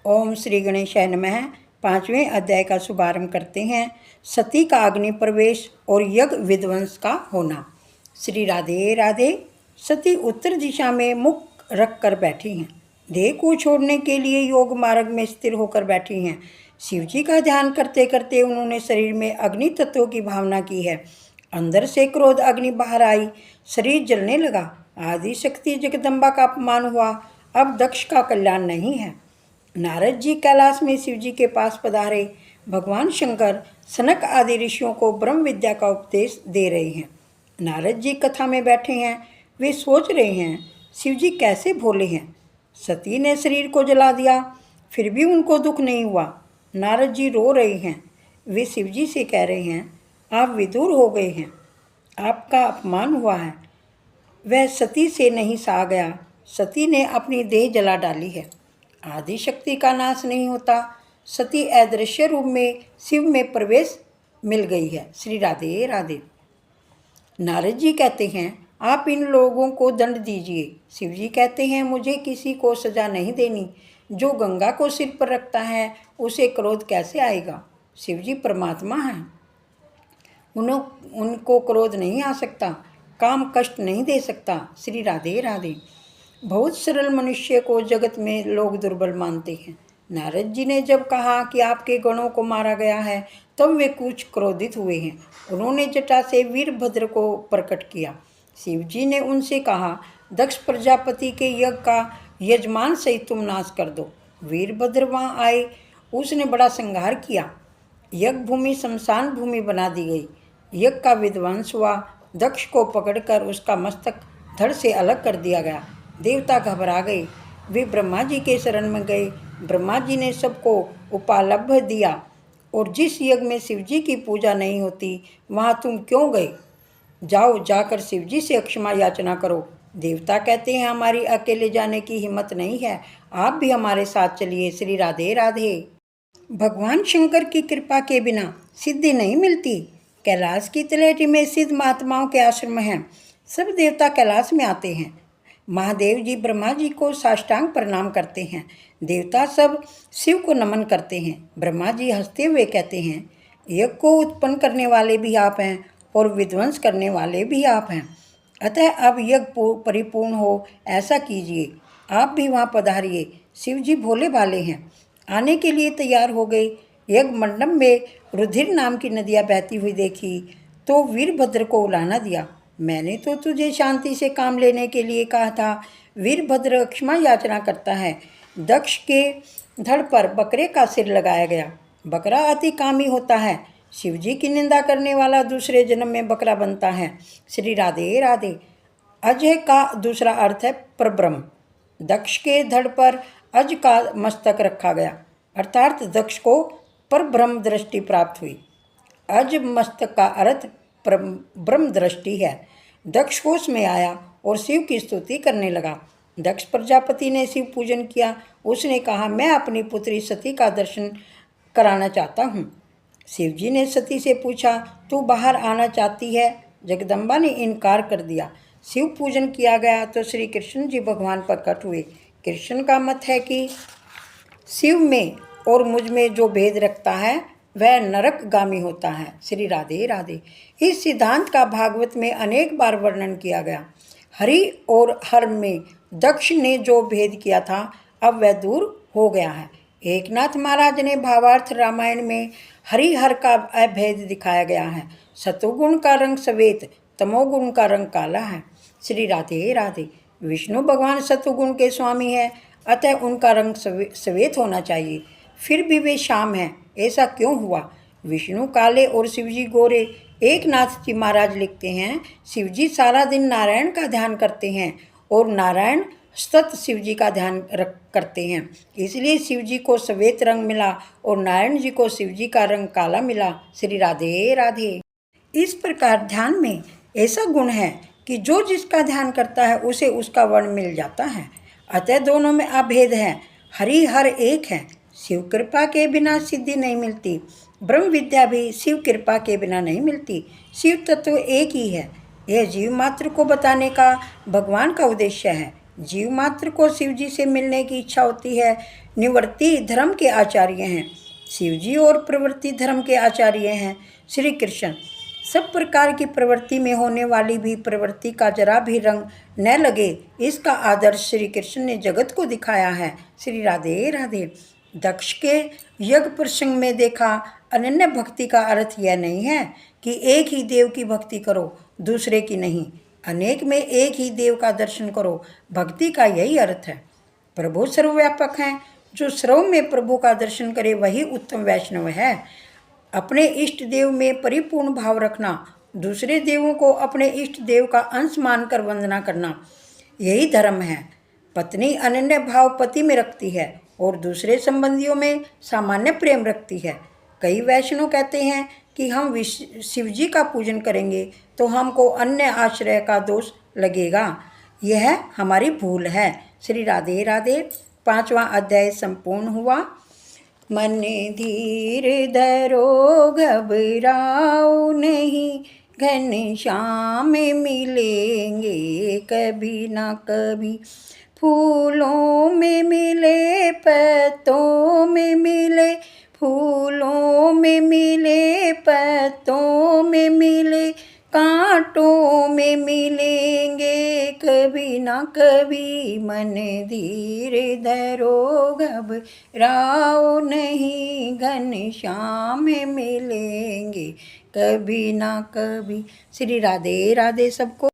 ओम श्री गणेशाय नमः। 5वें अध्याय का शुभारंभ करते हैं। सती का अग्नि प्रवेश और यज्ञ विध्वंस का होना। श्री राधे राधे। सती उत्तर दिशा में मुख रख कर बैठी हैं। देह को छोड़ने के लिए योग मार्ग में स्थिर होकर बैठी हैं। शिव जी का ध्यान करते करते उन्होंने शरीर में अग्नि तत्वों की भावना की है। अंदर से क्रोध अग्नि बाहर आई, शरीर जलने लगा। आदि शक्ति जगदम्बा का अपमान हुआ। अब दक्ष का कल्याण नहीं है। नारद जी कैलाश में शिव जी के पास पधारे। भगवान शंकर सनक आदि ऋषियों को ब्रह्म विद्या का उपदेश दे रहे हैं। नारद जी कथा में बैठे हैं। वे सोच रहे हैं शिव जी कैसे भोले हैं। सती ने शरीर को जला दिया, फिर भी उनको दुख नहीं हुआ। नारद जी रो रहे हैं। वे शिव जी से कह रहे हैं, आप विदुर हो गए हैं, आपका अपमान हुआ है। वह सती से नहीं सहा गया। सती ने अपनी देह जला डाली है। आदि शक्ति का नाश नहीं होता। सती अदृश्य रूप में शिव में प्रवेश मिल गई है। श्री राधे राधे। नारद जी कहते हैं, आप इन लोगों को दंड दीजिए। शिव जी कहते हैं, मुझे किसी को सजा नहीं देनी। जो गंगा को सिर पर रखता है उसे क्रोध कैसे आएगा। शिव जी परमात्मा हैं, उनको क्रोध नहीं आ सकता, काम कष्ट नहीं दे सकता। श्री राधे राधे। बहुत सरल मनुष्य को जगत में लोग दुर्बल मानते हैं। नारद जी ने जब कहा कि आपके गणों को मारा गया है, तब वे कुछ क्रोधित हुए हैं। उन्होंने जटा से वीरभद्र को प्रकट किया। शिव जी ने उनसे कहा, दक्ष प्रजापति के यज्ञ का यजमान सहित तुम नाश कर दो। वीरभद्र वहाँ आए। उसने बड़ा संहार किया। यज्ञ भूमि शमशान भूमि बना दी गई। यज्ञ का विध्वंस हुआ। दक्ष को पकड़कर उसका मस्तक धड़ से अलग कर दिया गया। देवता घबरा गए। वे ब्रह्मा जी के शरण में गए। ब्रह्मा जी ने सबको उपालभ्य दिया। और जिस यज्ञ में शिव जी की पूजा नहीं होती वहाँ तुम क्यों गए। जाओ, जाकर शिव जी से क्षमा याचना करो। देवता कहते हैं, हमारी अकेले जाने की हिम्मत नहीं है, आप भी हमारे साथ चलिए। श्री राधे राधे। भगवान शंकर की कृपा के बिना सिद्धि नहीं मिलती। कैलाश की तलहटी में सिद्ध महात्माओं के आश्रम हैं। सब देवता कैलाश में आते हैं। महादेव जी ब्रह्मा जी को साष्टांग प्रणाम करते हैं। देवता सब शिव को नमन करते हैं। ब्रह्मा जी हंसते हुए कहते हैं, यज्ञ को उत्पन्न करने वाले भी आप हैं और विध्वंस करने वाले भी आप हैं। अतः अब यज्ञ परिपूर्ण हो ऐसा कीजिए। आप भी वहाँ पधारिए। शिव जी भोले भाले हैं, आने के लिए तैयार हो गए। यज्ञ मंडप में रुधिर नाम की नदियाँ बहती हुई देखी तो वीरभद्र को उलाना दिया। मैंने तो तुझे शांति से काम लेने के लिए कहा था। वीरभद्र क्षमा याचना करता है। दक्ष के धड़ पर बकरे का सिर लगाया गया। बकरा अति कामी होता है। शिव जी की निंदा करने वाला दूसरे जन्म में बकरा बनता है। श्री राधे राधे। अजय का दूसरा अर्थ है परब्रह्म। दक्ष के धड़ पर अज का मस्तक रखा गया, अर्थात दक्ष को परब्रह्म दृष्टि प्राप्त हुई। अज मस्तक का अर्थ ब्रह्म दृष्टि है। दक्ष होश में आया और शिव की स्तुति करने लगा। दक्ष प्रजापति ने शिव पूजन किया। उसने कहा, मैं अपनी पुत्री सती का दर्शन कराना चाहता हूँ। शिव जी ने सती से पूछा, तू बाहर आना चाहती है। जगदम्बा ने इनकार कर दिया। शिव पूजन किया गया तो श्री कृष्ण जी भगवान प्रकट हुए। कृष्ण का मत है कि शिव में और मुझ में जो भेद रखता है वह नरकगामी होता है। श्री राधे राधे। इस सिद्धांत का भागवत में अनेक बार वर्णन किया गया। हरि और हर में दक्ष ने जो भेद किया था अब वह दूर हो गया है। एकनाथ महाराज ने भावार्थ रामायण में हरि हर का अभेद दिखाया गया है। सतोगुण का रंग श्वेत, तमोगुण का रंग काला है। श्री राधे राधे। विष्णु भगवान सतोगुण के स्वामी है, अतः उनका रंग श्वेत होना चाहिए। फिर भी वे श्याम हैं, ऐसा क्यों हुआ। विष्णु काले और शिवजी गोरे। एकनाथ जी महाराज लिखते हैं, शिवजी सारा दिन नारायण का ध्यान करते हैं और नारायण सतत शिवजी का ध्यान करते हैं, इसलिए शिवजी को श्वेत रंग मिला और नारायण जी को शिवजी का रंग काला मिला। श्री राधे राधे। इस प्रकार ध्यान में ऐसा गुण है कि जो जिसका ध्यान करता है उसे उसका वर्ण मिल जाता है। अतः दोनों में अभेद है। हरि हर एक है। शिव कृपा के बिना सिद्धि नहीं मिलती। ब्रह्म विद्या भी शिव कृपा के बिना नहीं मिलती। शिव तत्व एक ही है। यह जीव मात्र को बताने का भगवान का उद्देश्य है। जीव मात्र को शिव जी से मिलने की इच्छा होती है। निवृत्ति धर्म के आचार्य हैं, शिव जी और प्रवृत्ति धर्म के आचार्य हैं श्री कृष्ण। सब प्रकार की प्रवृत्ति में होने वाली भी प्रवृत्ति का जरा भी रंग न लगे, इसका आदर्श श्री कृष्ण ने जगत को दिखाया है। श्री राधे राधे। दक्ष के यज्ञ प्रसंग में देखा, अनन्य भक्ति का अर्थ यह नहीं है कि एक ही देव की भक्ति करो, दूसरे की नहीं। अनेक में एक ही देव का दर्शन करो, भक्ति का यही अर्थ है। प्रभु सर्वव्यापक हैं, जो सर्व में प्रभु का दर्शन करे वही उत्तम वैष्णव है। अपने इष्ट देव में परिपूर्ण भाव रखना, दूसरे देवों को अपने इष्ट देव का अंश मानकर वंदना करना, यही धर्म है। पत्नी अनन्य भाव पति में रखती है और दूसरे संबंधियों में सामान्य प्रेम रखती है। कई वैष्णव कहते हैं कि हम शिव जी का पूजन करेंगे तो हमको अन्य आश्रय का दोष लगेगा। यह हमारी भूल है। श्री राधे राधे। 5वां अध्याय संपूर्ण हुआ। मन धीर धरो घबराओ नहीं, घनश्याम मिलेंगे कभी ना कभी। फूलों में मिले पत्तों में मिले, फूलों में मिले पत्तों में मिले, कांटों में मिलेंगे कभी ना कभी। मन धीर धरो घबराओ नहीं, घनश्याम मिलेंगे कभी ना कभी। श्री राधे राधे सबको।